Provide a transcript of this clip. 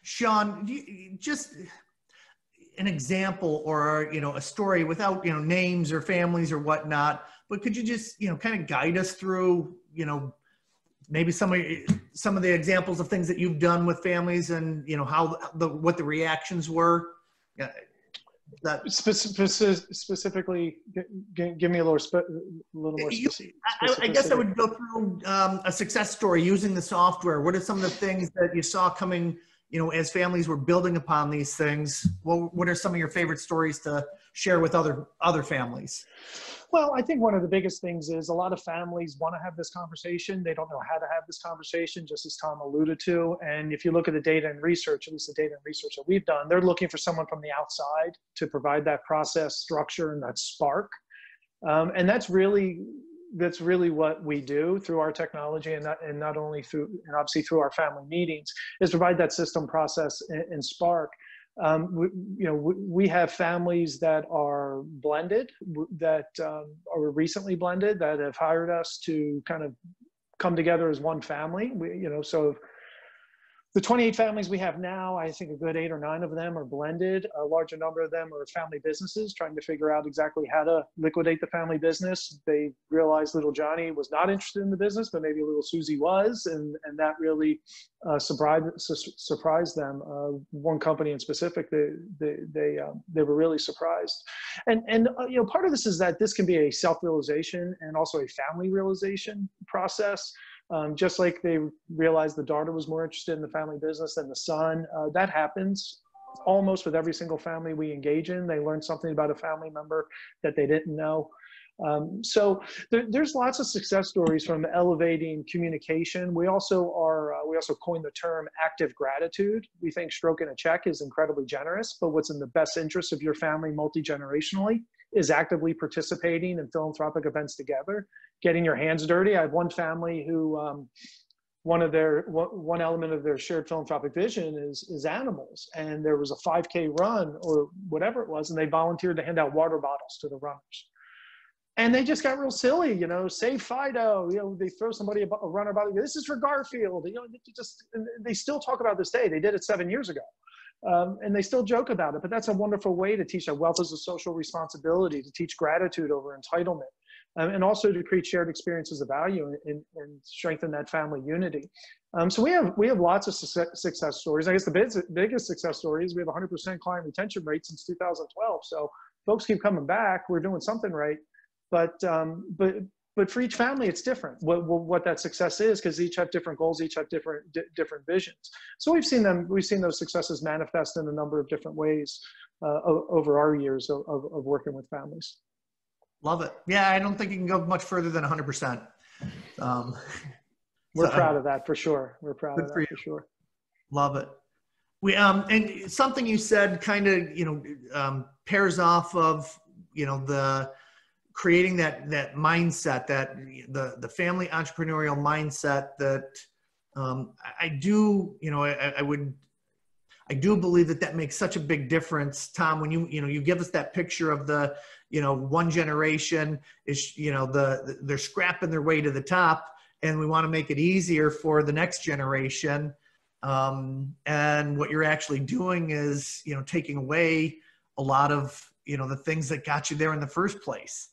Shawn, just an example or, a story without, names or families or whatnot, but could you just, kind of guide us through, maybe some of the examples of things that you've done with families and, what the reactions were? Yeah. Specifically, give me a little more specific. I guess I would go through a success story using the software. What are some of the things that you saw coming, as families were building upon these things? What are some of your favorite stories to share with other families? Well, I think one of the biggest things is a lot of families want to have this conversation. They don't know how to have this conversation, just as Tom alluded to. And if you look at the data and research, at least the data and research that we've done, they're looking for someone from the outside to provide that process structure and that spark. And that's really what we do through our technology, and not only through, and obviously through our family meetings, is provide that system, process, and spark. We have families that are blended, that are recently blended, that have hired us to kind of come together as one family. So the 28 families we have now, I think a good 8 or 9 of them are blended. A larger number of them are family businesses trying to figure out exactly how to liquidate the family business. They realized little Johnny was not interested in the business, but maybe little Susie was, and that really surprised them. One company in specific, they were really surprised. And part of this is that this can be a self-realization and also a family realization process. Just like they realized the daughter was more interested in the family business than the son. That happens almost with every single family we engage in. They learn something about a family member that they didn't know. So there's lots of success stories from elevating communication. We also coined the term active gratitude. We think stroking a check is incredibly generous, but what's in the best interest of your family multi-generationally is actively participating in philanthropic events together, getting your hands dirty. I have one family who one element of their shared philanthropic vision is animals, and there was a 5K run or whatever it was, and they volunteered to hand out water bottles to the runners. And they just got real silly, save Fido, they throw somebody a runner bottle. This is for Garfield. They still talk about this day. They did it 7 years ago. And they still joke about it, but that's a wonderful way to teach that wealth is a social responsibility, to teach gratitude over entitlement, and also to create shared experiences of value and strengthen that family unity. So we have lots of success stories. I guess the biggest success story is we have 100% client retention rate since 2012. So folks keep coming back. We're doing something right, but for each family, it's different what that success is, because each have different goals, each have different visions. So we've seen those successes manifest in a number of different ways over our years of working with families. Love it. Yeah, I don't think you can go much further than 100%. We're proud of that for sure. We're proud of that for sure. Love it. And something you said kind of pairs off of the creating that mindset, that the family entrepreneurial mindset that I do believe that makes such a big difference, Tom, when you give us that picture of the one generation is they're scrapping their way to the top, and we want to make it easier for the next generation, and what you're actually doing is taking away a lot of the things that got you there in the first place.